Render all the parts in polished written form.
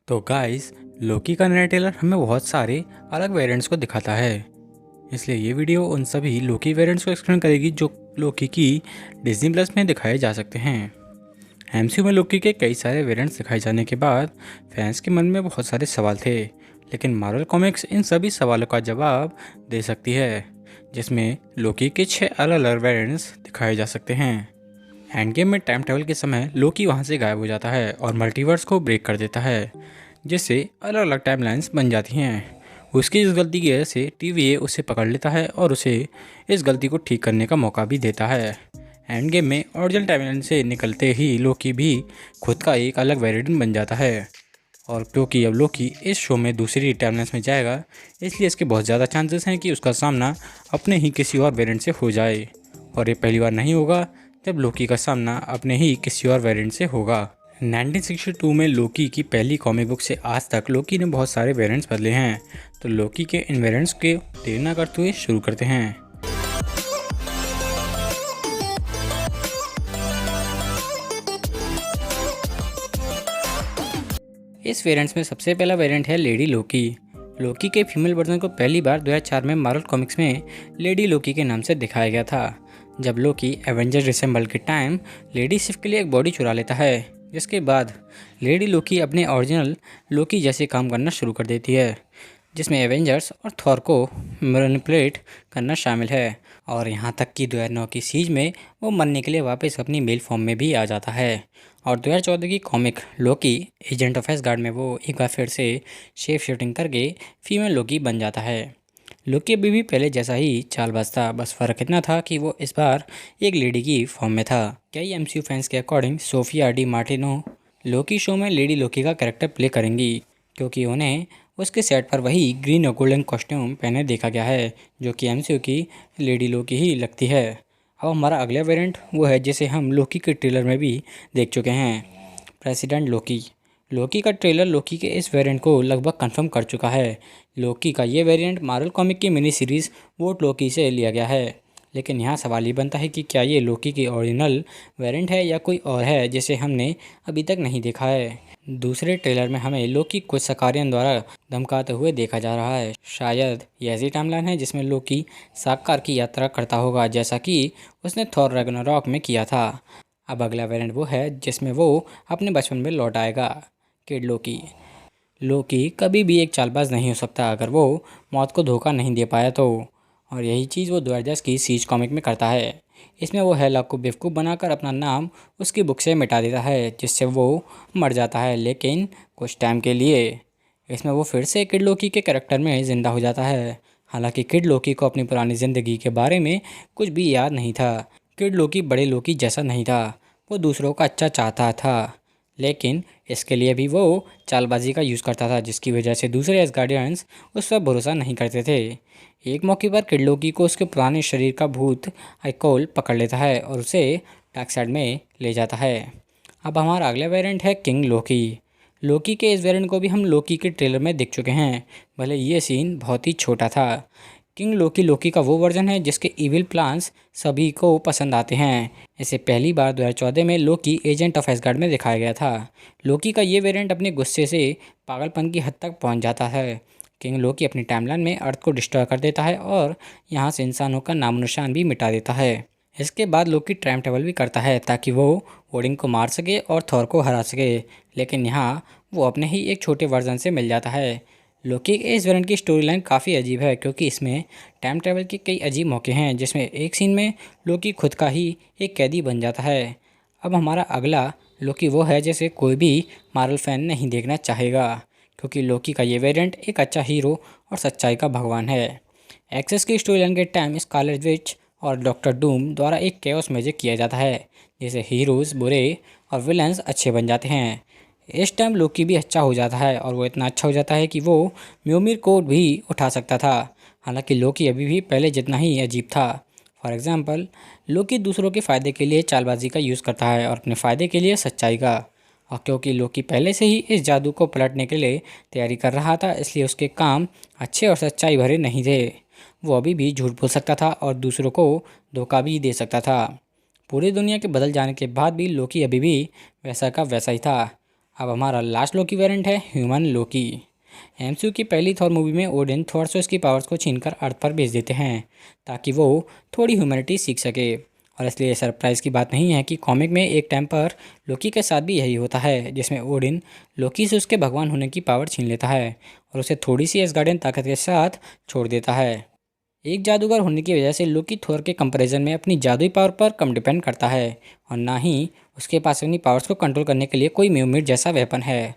तो गाइस, लोकी का नया ट्रेलर हमें बहुत सारे अलग वेरिएंट्स को दिखाता है। इसलिए ये वीडियो उन सभी लोकी वेरिएंट्स को एक्सप्लेन करेगी जो लोकी की डिज्नी प्लस में दिखाए जा सकते हैं। एमसीयू में लोकी के कई सारे वेरिएंट्स दिखाए जाने के बाद फैंस के मन में बहुत सारे सवाल थे, लेकिन मार्वल कॉमिक्स इन सभी सवालों का जवाब दे सकती है, जिसमें लोकी के 6 अलग अलग वेरिएंट्स दिखाए जा सकते हैं। एंड गेम में टाइम ट्रेवल के समय लोकी वहां से गायब हो जाता है और मल्टीवर्स को ब्रेक कर देता है, जिससे अलग अलग टाइमलाइंस बन जाती हैं। उसकी इस गलती की वजह से टीवीए उसे पकड़ लेता है और उसे इस गलती को ठीक करने का मौका भी देता है। एंड गेम में ओरिजिनल टाइमलाइन से निकलते ही लोकी भी खुद का एक अलग वेरिएंट बन जाता है, और क्योंकि अब लोकी इस शो में दूसरी टाइमलाइंस में जाएगा, इसलिए इसके बहुत ज़्यादा चांसेस हैं कि उसका सामना अपने ही किसी और वेरिएंट से हो जाए। और ये पहली बार नहीं होगा जब लोकी का सामना अपने ही किसी और वेरिएंट से होगा। 1962 में लोकी की पहली कॉमिक बुक से आज तक लोकी ने बहुत सारे वेरिएंट्स बदले हैं। तो लोकी के इन वेरिएंट्स के देर ना करते हुए शुरू करते हैं। इस वेरिएंट्स में सबसे पहला वेरिएंट है लेडी लोकी। लोकी के फीमेल वर्जन को पहली बार 2004 में मार्वल कॉमिक्स में लेडी लोकी के नाम से दिखाया गया था, जब लोकी एवेंजर रिसेंबल के टाइम लेडी सिफ के लिए एक बॉडी चुरा लेता है, जिसके बाद लेडी लोकी अपने ओरिजिनल लोकी जैसे काम करना शुरू कर देती है, जिसमें एवेंजर्स और थॉर को मैनिपुलेट करना शामिल है। और यहाँ तक कि 2009 की सीज में वो मरने के लिए वापस अपनी मेल फॉर्म में भी आ जाता है। और 2014 की comic Loki agent of ash gourd में वो एक बार फिर से शेप शिफ्टिंग करके फीमेल लोकी बन जाता है। लोकी अभी भी पहले जैसा ही चालबाज था, बस फ़र्क इतना था कि वो इस बार एक लेडी की फॉर्म में था। कई एमसीयू फैंस के अकॉर्डिंग सोफिया डी मार्टिनो लोकी शो में लेडी लोकी का कैरेक्टर प्ले करेंगी, क्योंकि उन्हें उसके सेट पर वही ग्रीन और गोल्डन कॉस्ट्यूम पहने देखा गया है, जो कि एमसीयू की लेडी लोकी ही लगती है। अब हमारा अगला वेरिएंट वो है जिसे हम लोकी के ट्रेलर में भी देख चुके हैं, प्रेसिडेंट लोकी। लोकी का ट्रेलर लोकी के इस वेरिएंट को लगभग कंफर्म कर चुका है। लोकी का ये वेरिएंट मार्वल कॉमिक की मिनी सीरीज़ वोट लोकी से लिया गया है, लेकिन यहाँ सवाल ये बनता है कि क्या ये लोकी की ओरिजिनल वेरिएंट है या कोई और है जिसे हमने अभी तक नहीं देखा है। दूसरे ट्रेलर में हमें लोकी को सकारियन द्वारा धमकाते हुए देखा जा रहा है। शायद ये ऐसी टाइमलाइन है जिसमें लोकी साकार की यात्रा करता होगा, जैसा कि उसने थॉर रैग्नारॉक में किया था। अब अगला वेरिएंट वो है जिसमें वो अपने बचपन में लौट आएगा, किड लोकी। लोकी कभी भी एक चालबाज नहीं हो सकता अगर वो मौत को धोखा नहीं दे पाया तो, और यही चीज़ वो 2010 की सीज कॉमिक में करता है। इसमें वो हेला को बेवकूफ़ बनाकर अपना नाम उसकी बुक से मिटा देता है, जिससे वो मर जाता है, लेकिन कुछ टाइम के लिए। इसमें वो फिर से किड लोकी के कैरेक्टर में ज़िंदा हो जाता है। हालांकि किड लोकी को अपनी पुरानी ज़िंदगी के बारे में कुछ भी याद नहीं था। किड लोकी बड़े लोकी जैसा नहीं था, वो दूसरों का अच्छा चाहता था, लेकिन इसके लिए भी वो चालबाजी का यूज़ करता था, जिसकी वजह से दूसरे एसगार्डियंस उस पर भरोसा नहीं करते थे। एक मौके पर किड लोकी को उसके पुराने शरीर का भूत आइकोल पकड़ लेता है और उसे डार्क साइड में ले जाता है। अब हमारा अगला वेरिएंट है किंग लोकी। लोकी के इस वेरिएंट को भी हम लोकी के ट्रेलर में देख चुके हैं, भले ये सीन बहुत ही छोटा था। किंग लोकी लोकी का वो वर्जन है जिसके इविल प्लान्स सभी को पसंद आते हैं। इसे पहली बार 2014 में लोकी एजेंट ऑफ एसगार्ड में दिखाया गया था। लोकी का ये वेरिएंट अपने गुस्से से पागलपन की हद तक पहुंच जाता है। किंग लोकी अपनी टाइमलाइन में अर्थ को डिस्ट्रॉय कर देता है और यहाँ से इंसानों का नामो निशान भी मिटा देता है। इसके बाद लोकी टाइम ट्रेवल भी करता है ताकि वो ओडिन को मार सके और थॉर को हरा सके, लेकिन यहाँ वो अपने ही एक छोटे वर्जन से मिल जाता है। लोकी के इस वेरिएंट की स्टोरी लाइन काफ़ी अजीब है, क्योंकि इसमें टाइम ट्रैवल के कई अजीब मौके हैं, जिसमें एक सीन में लोकी खुद का ही एक कैदी बन जाता है। अब हमारा अगला लोकी वो है जैसे कोई भी मार्वल फैन नहीं देखना चाहेगा, क्योंकि लोकी का ये वेरिएंट एक अच्छा हीरो और सच्चाई का भगवान है। एक्सेस की स्टोरी लाइन के टाइम स्कारलेट विच और डॉक्टर डूम द्वारा एक केओस मैजिक किया जाता है, जिसे हीरोज़ बुरे और विलन्स अच्छे बन जाते हैं। इस टाइम लोकी भी अच्छा हो जाता है, और वो इतना अच्छा हो जाता है कि वो म्योमिर को भी उठा सकता था। हालांकि लोकी अभी भी पहले जितना ही अजीब था। फॉर एग्जांपल, लोकी दूसरों के फ़ायदे के लिए चालबाजी का यूज़ करता है और अपने फ़ायदे के लिए सच्चाई का। और क्योंकि लोकी पहले से ही इस जादू को पलटने के लिए तैयारी कर रहा था, इसलिए उसके काम अच्छे और सच्चाई भरे नहीं थे। वो अभी भी झूठ बोल सकता था और दूसरों को धोखा भी दे सकता था। पूरी दुनिया के बदल जाने के बाद भी लोकी अभी भी वैसा का वैसा ही था। अब हमारा लास्ट लोकी वेरिएंट है ह्यूमन लोकी। एमसीयू की पहली थॉर मूवी में ओडिन थॉर से उसकी पावर्स को छीनकर अर्थ पर भेज देते हैं ताकि वो थोड़ी ह्यूमैनिटी सीख सके। और इसलिए सरप्राइज़ की बात नहीं है कि कॉमिक में एक टाइम पर लोकी के साथ भी यही होता है, जिसमें ओडिन लोकी से उसके भगवान होने की पावर छीन लेता है और उसे थोड़ी सी एसगार्डियन ताकत के साथ छोड़ देता है। एक जादूगर होने की वजह से लोकी थोर के कंपैरिजन में अपनी जादुई पावर पर कम डिपेंड करता है और ना ही उसके पास अपनी पावर्स को कंट्रोल करने के लिए कोई म्यूमिट जैसा वेपन है।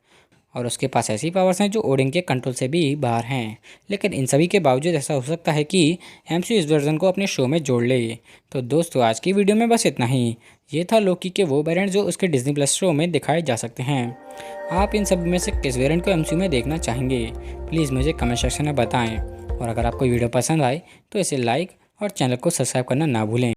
और उसके पास ऐसी पावर्स हैं जो ओडिन के कंट्रोल से भी बाहर हैं। लेकिन इन सभी के बावजूद ऐसा हो सकता है कि एमसीयू इस वर्जन को अपने शो में जोड़ ले। तो दोस्तों आज की वीडियो में बस इतना ही। ये था लोकी के वो वेरिएंट जो उसके डिज्नी प्लस शो में दिखाए जा सकते हैं। आप इन सब में से किस वेरिएंट को एमसीयू में देखना चाहेंगे, प्लीज़ मुझे कमेंट सेक्शन में बताएं। और अगर आपको वीडियो पसंद आए तो इसे लाइक और चैनल को सब्सक्राइब करना ना भूलें।